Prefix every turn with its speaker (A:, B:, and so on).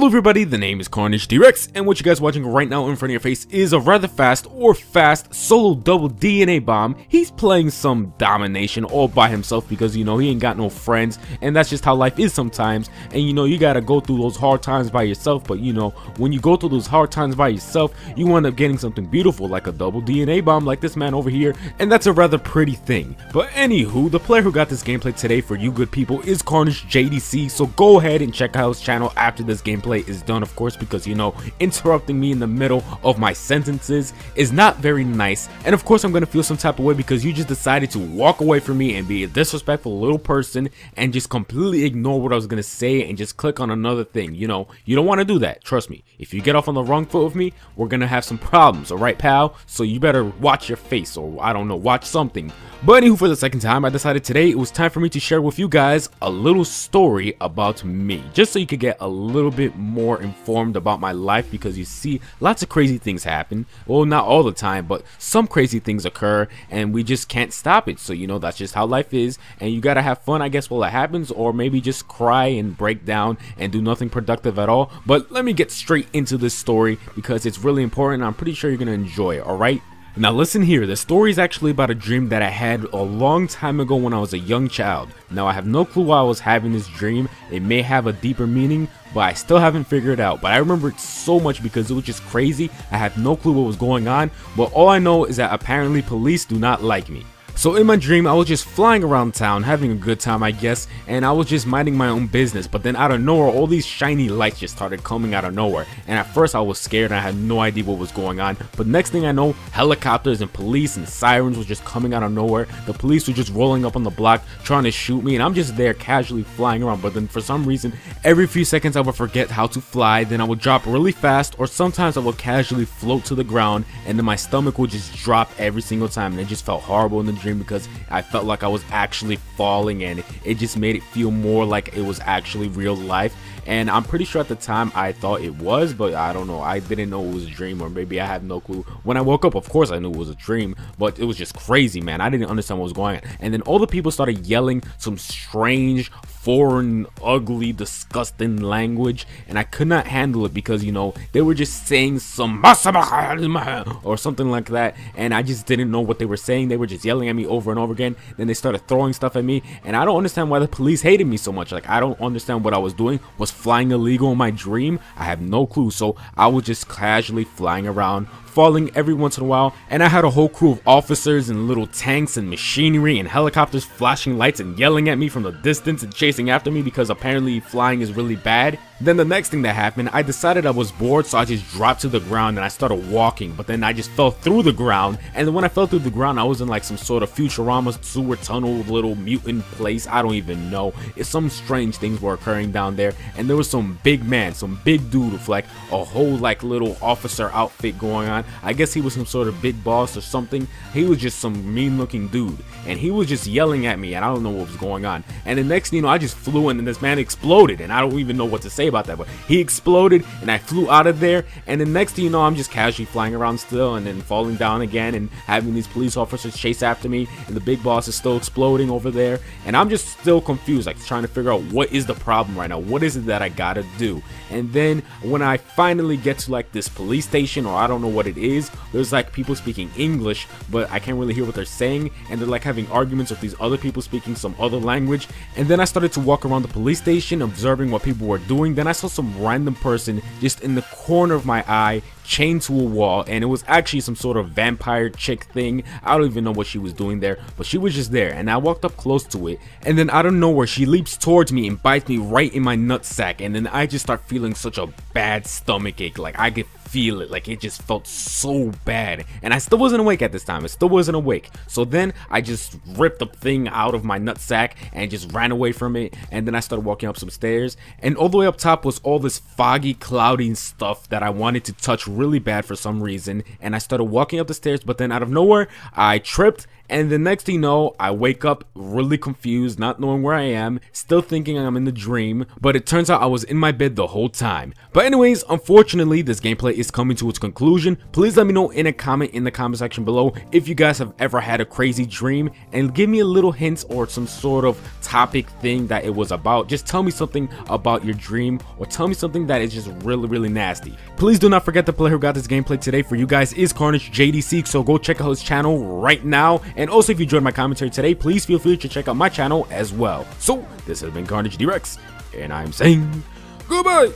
A: Hello everybody, the name is KARNAGE T-Rex, and what you guys watching right now in front of your face is a rather fast solo double DNA bomb. He's playing some domination all by himself because, you know, he ain't got no friends, and that's just how life is sometimes. And you know, you gotta go through those hard times by yourself, but you know, when you go through those hard times by yourself, you end up getting something beautiful like a double DNA bomb like this man over here, and that's a rather pretty thing. But anywho, the player who got this gameplay today for you good people is KARNAGE JDC, so go ahead and check out his channel after this gameplay is done, of course, because you know, interrupting me in the middle of my sentences is not very nice. And of course I'm gonna feel some type of way because you just decided to walk away from me and be a disrespectful little person and just completely ignore what I was gonna say and just click on another thing. You know, you don't want to do that, trust me. If you get off on the wrong foot with me, we're gonna have some problems, alright pal? So you better watch your face, or I don't know, watch something. But anywho, for the second time, I decided today it was time for me to share with you guys a little story about me, just so you could get a little bit more informed about my life, because you see, lots of crazy things happen. Well, not all the time, but some crazy things occur and we just can't stop it. So you know, that's just how life is, and you gotta have fun, I guess, while it happens, or maybe just cry and break down and do nothing productive at all. But let me get straight into this story because it's really important and I'm pretty sure you're gonna enjoy it, alright? Now listen here, the story is actually about a dream that I had a long time ago when I was a young child. Now I have no clue why I was having this dream. It may have a deeper meaning, but I still haven't figured it out. But I remember it so much because it was just crazy. I have no clue what was going on, but all I know is that apparently police do not like me. So in my dream, I was just flying around town, having a good time, I guess, and I was just minding my own business. But then out of nowhere, all these shiny lights just started coming out of nowhere. And at first I was scared and I had no idea what was going on. But next thing I know, helicopters and police and sirens were just coming out of nowhere. The police were just rolling up on the block trying to shoot me, and I'm just there casually flying around. But then for some reason, every few seconds I would forget how to fly, then I would drop really fast, or sometimes I would casually float to the ground, and then my stomach would just drop every single time, and it just felt horrible in the dream because I felt like I was actually falling, and it just made it feel more like it was actually real life. And I'm pretty sure at the time I thought it was, but I don't know, I didn't know it was a dream, or maybe I have no clue. When I woke up, of course I knew it was a dream, but it was just crazy, man. I didn't understand what was going on. And then all the people started yelling some strange, foreign, ugly, disgusting language, and I could not handle it because, you know, they were just saying some or something like that, and I just didn't know what they were saying. They were just yelling at me over and over again. Then they started throwing stuff at me, and I don't understand why the police hated me so much. Like, I don't understand what I was doing. Was flying illegal in my dream? I have no clue. So I was just casually flying around, falling every once in a while, and I had a whole crew of officers and little tanks and machinery and helicopters flashing lights and yelling at me from the distance and chasing after me because apparently flying is really bad. Then the next thing that happened, I decided I was bored, so I just dropped to the ground and I started walking, but then I just fell through the ground. And then when I fell through the ground, I was in like some sort of Futurama sewer tunnel little mutant place. I don't even know. Some strange things were occurring down there, and there was some big man, some big dude with like a whole like little officer outfit going on. I guess he was some sort of big boss or something. He was just some mean looking dude, and he was just yelling at me, and I don't know what was going on. And the next thing you know, I just flew in and this man exploded, and I don't even know what to say about that, but he exploded and I flew out of there. And the next thing you know, I'm just casually flying around still, and then falling down again and having these police officers chase after me, and the big boss is still exploding over there, and I'm just still confused, like trying to figure out what is the problem right now. What is it that I gotta do? And then when I finally get to like this police station, or I don't know what it is, there's like people speaking English, but I can't really hear what they're saying, and they're like having arguments with these other people speaking some other language. And then I started to walk around the police station observing what people were doing. Then I saw some random person just in the corner of my eye, chained to a wall, and it was actually some sort of vampire chick thing. I don't even know what she was doing there, but she was just there, and I walked up close to it, and then out of nowhere she leaps towards me and bites me right in my nutsack, and then I just start feeling such a bad stomach ache. Like, I could feel it, like it just felt so bad, and I still wasn't awake at this time. I still wasn't awake. So then I just ripped the thing out of my nutsack and just ran away from it, and then I started walking up some stairs, and all the way up top was all this foggy, cloudy stuff that I wanted to touch really bad for some reason. And I started walking up the stairs, but then out of nowhere I tripped and the next thing you know, I wake up really confused, not knowing where I am, still thinking I'm in the dream, but it turns out I was in my bed the whole time. But anyways, unfortunately, this gameplay is coming to its conclusion. Please let me know in a comment in the comment section below if you guys have ever had a crazy dream, and give me a little hint or some sort of topic thing that it was about. Just tell me something about your dream, or tell me something that is just really nasty. Please do not forget the player who got this gameplay today for you guys is KARNAGE JDC, so go check out his channel right now. And also, if you enjoyed my commentary today, please feel free to check out my channel as well. So this has been KARNAGE DRX, and I'm saying goodbye.